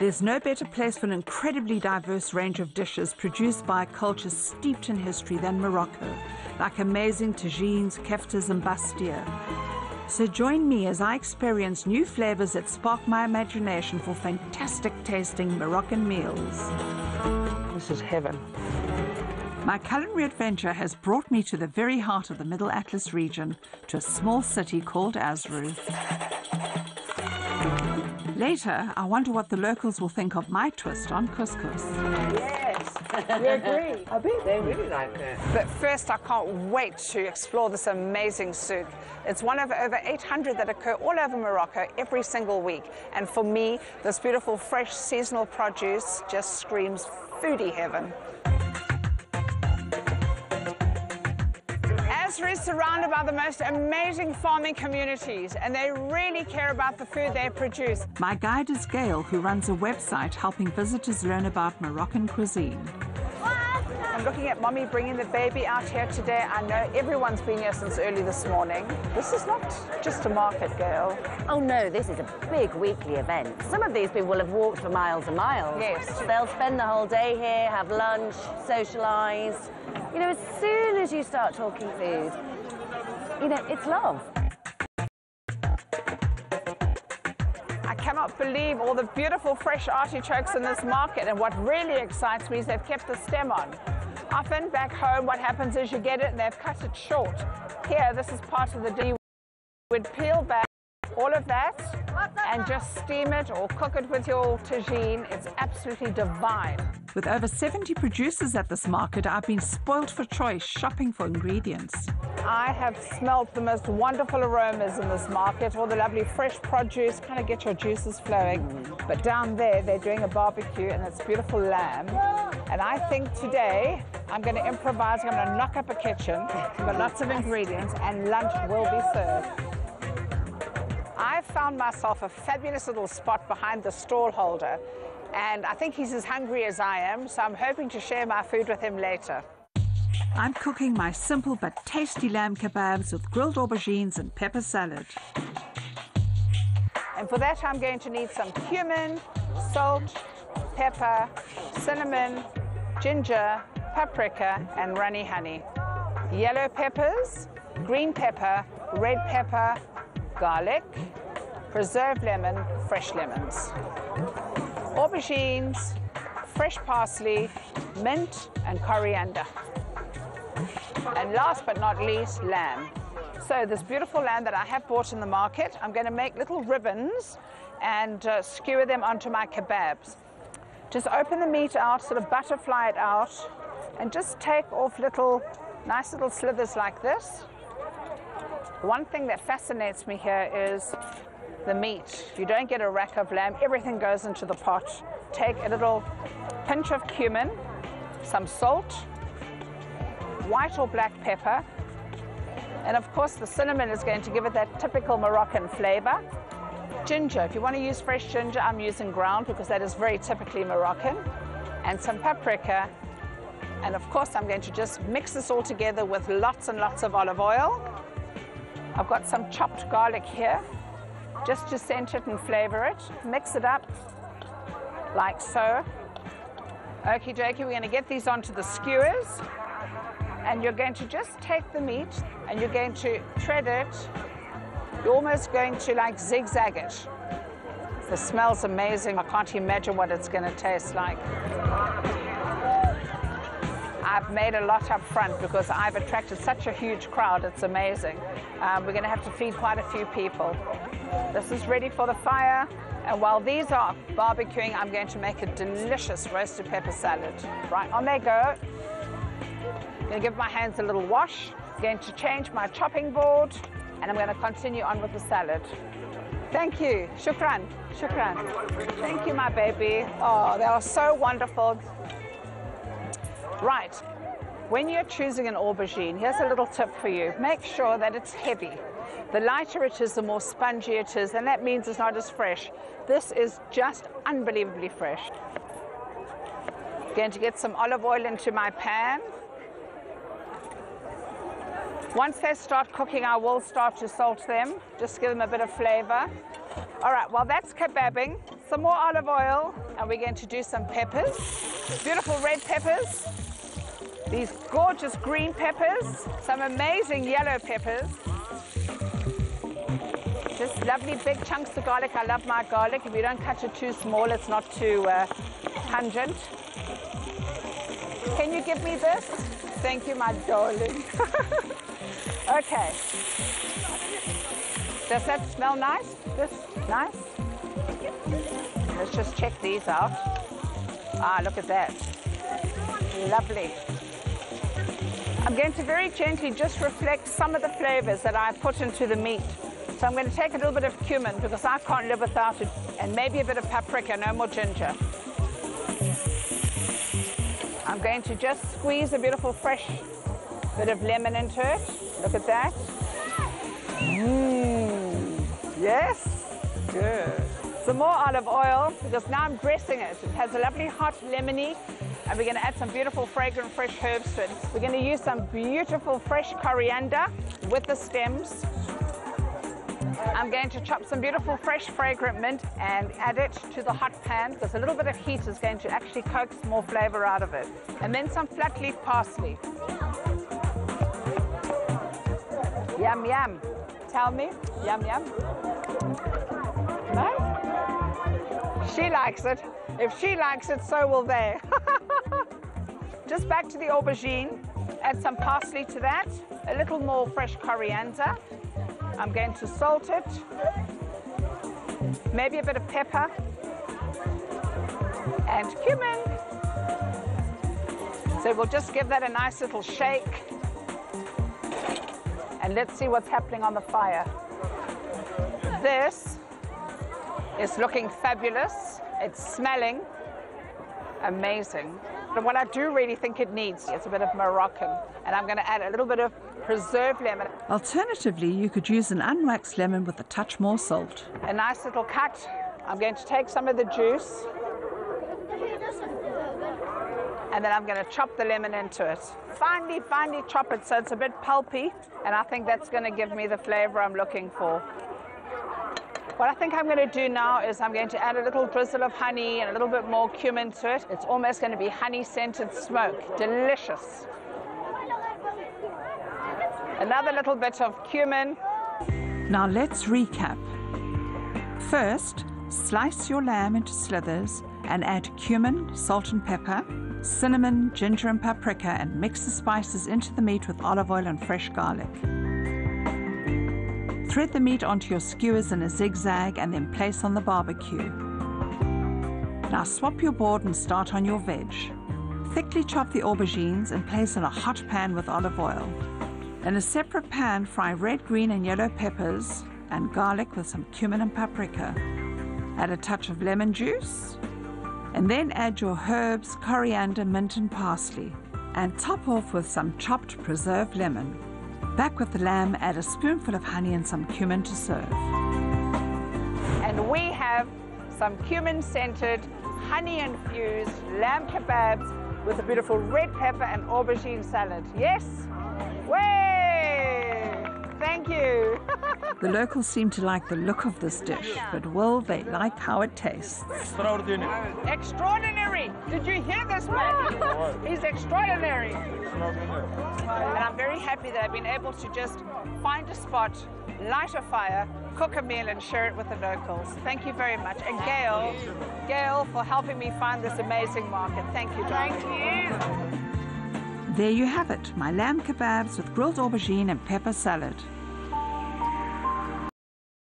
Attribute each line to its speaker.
Speaker 1: There's no better place for an incredibly diverse range of dishes produced by a culture steeped in history than Morocco, like amazing tagines, keftas and bastia. So join me as I experience new flavors that spark my imagination for fantastic tasting Moroccan meals.
Speaker 2: This is heaven.
Speaker 1: My culinary adventure has brought me to the very heart of the Middle Atlas region, to a small city called Azrou. Later, I wonder what the locals will think of my twist on couscous.
Speaker 3: Yes, we agree. I bet they really like it. But first, I can't wait to explore this amazing souk. It's one of over 800 that occur all over Morocco every single week. And for me, this beautiful, fresh, seasonal produce just screams foodie heaven. Azrou is surrounded by the most amazing farming communities, and they really care about the food they produce.
Speaker 1: My guide is Gail, who runs a website helping visitors learn about Moroccan cuisine.
Speaker 3: I'm looking at Mommy bringing the baby out here today. I know everyone's been here since early this morning. This is not just a market, Gail.
Speaker 4: Oh no, this is a big weekly event. Some of these people will have walked for miles and miles.
Speaker 3: Yes.
Speaker 4: They'll spend the whole day here, have lunch, socialise. You know, as soon as you start talking food, you know, it's love.
Speaker 3: I cannot believe all the beautiful fresh artichokes in this market, and what really excites me is they've kept the stem on. Often back home what happens is you get it and they've cut it short. Here this is part of the deal. You would peel back all of that and just steam it or cook it with your tagine. It's absolutely divine.
Speaker 1: With over 70 producers at this market, I've been spoilt for choice shopping for ingredients.
Speaker 3: I have smelt the most wonderful aromas in this market, all the lovely fresh produce, kind of get your juices flowing. But down there, they're doing a barbecue and it's beautiful lamb. And I think today, I'm going to improvise, I'm going to knock up a kitchen, got lots of ingredients, and lunch will be served. I found myself a fabulous little spot behind the stall holder, and I think he's as hungry as I am, so I'm hoping to share my food with him later.
Speaker 1: I'm cooking my simple but tasty lamb kebabs with grilled aubergines and pepper salad.
Speaker 3: And for that, I'm going to need some cumin, salt, pepper, cinnamon, ginger, paprika, and runny honey. Yellow peppers, green pepper, red pepper, garlic, preserved lemon, fresh lemons, aubergines, fresh parsley, mint, and coriander. And last but not least, lamb. So this beautiful lamb that I have bought in the market, I'm going to make little ribbons and skewer them onto my kebabs. Just open the meat out, sort of butterfly it out, and just take off nice little slithers like this. One thing that fascinates me here is the meat. You don't get a rack of lamb, everything goes into the pot. Take a little pinch of cumin, some salt, white or black pepper, and of course the cinnamon is going to give it that typical Moroccan flavor. Ginger, if you want to use fresh ginger, I'm using ground because that is very typically Moroccan, and some paprika, and of course I'm going to just mix this all together with lots and lots of olive oil. I've got some chopped garlic here, just to scent it and flavor it. Mix it up like so. Okie dokie, we're going to get these onto the skewers, and you're going to just take the meat and you're going to tread it. You're almost going to like zigzag it. The smell's amazing. I can't imagine what it's going to taste like. I've made a lot up front because I've attracted such a huge crowd. It's amazing. We're going to have to feed quite a few people. This is ready for the fire. And while these are barbecuing, I'm going to make a delicious roasted pepper salad. Right, on they go. I'm going to give my hands a little wash. I'm going to change my chopping board, and I'm going to continue on with the salad. Thank you. Shukran. Shukran. Thank you, my baby. Oh, they are so wonderful. Right, when you're choosing an aubergine, here's a little tip for you. Make sure that it's heavy. The lighter it is, the more spongy it is, and that means it's not as fresh. This is just unbelievably fresh. Going to get some olive oil into my pan. Once they start cooking, I will start to salt them, just give them a bit of flavor. All right, while that's kebabbing, some more olive oil, and we're going to do some peppers. Beautiful red peppers. These gorgeous green peppers. Some amazing yellow peppers. Just lovely big chunks of garlic. I love my garlic. If you don't cut it too small, it's not too pungent. Can you give me this? Thank you, my darling. Okay. Does that smell nice? This nice? Let's just check these out. Ah, look at that. Lovely. I'm going to very gently just reflect some of the flavors that I put into the meat. So I'm going to take a little bit of cumin because I can't live without it, and maybe a bit of paprika, no more ginger. I'm going to just squeeze a beautiful fresh bit of lemon into it. Look at that. Yes, good. Some more olive oil because now I'm dressing it. It has a lovely hot lemony, and we're going to add some beautiful fragrant fresh herbs to it. We're going to use some beautiful fresh coriander with the stems. I'm going to chop some beautiful fresh fragrant mint and add it to the hot pan because a little bit of heat is going to actually coax more flavor out of it. And then some flat leaf parsley. Yum, yum. Tell me. Yum, yum. No? She likes it. If she likes it, so will they. Just back to the aubergine. Add some parsley to that. A little more fresh coriander. I'm going to salt it. Maybe a bit of pepper. And cumin. So we'll just give that a nice little shake. And let's see what's happening on the fire. This is looking fabulous. It's smelling amazing. But what I do really think it needs is a bit of Moroccan. And I'm going to add a little bit of preserved lemon.
Speaker 1: Alternatively, you could use an unwaxed lemon with a touch more salt.
Speaker 3: A nice little cut. I'm going to take some of the juice. And then I'm going to chop the lemon into it. Finely, finely chop it so it's a bit pulpy. And I think that's going to give me the flavor I'm looking for. What I think I'm going to do now is I'm going to add a little drizzle of honey and a little bit more cumin to it. It's almost going to be honey-scented smoke. Delicious. Another little bit of cumin.
Speaker 1: Now let's recap. First, slice your lamb into slithers and add cumin, salt and pepper, cinnamon, ginger and paprika, and mix the spices into the meat with olive oil and fresh garlic. Thread the meat onto your skewers in a zigzag and then place on the barbecue. Now swap your board and start on your veg. Thickly chop the aubergines and place in a hot pan with olive oil. In a separate pan, fry red, green and yellow peppers and garlic with some cumin and paprika. Add a touch of lemon juice and then add your herbs, coriander, mint and parsley, and top off with some chopped preserved lemon. Back with the lamb, add a spoonful of honey and some cumin to serve.
Speaker 3: And we have some cumin-scented, honey-infused lamb kebabs with a beautiful red pepper and aubergine salad. Yes? Way! Thank you.
Speaker 1: The locals seem to like the look of this dish, but will they like how it tastes?
Speaker 5: Extraordinary.
Speaker 3: Extraordinary! Did you hear this man? He's extraordinary. And I'm very happy that I've been able to just find a spot, light a fire, cook a meal and share it with the locals. Thank you very much. And Gail for helping me find this amazing market. Thank you, darling. Thank you.
Speaker 1: There you have it, my lamb kebabs with grilled aubergine and pepper salad.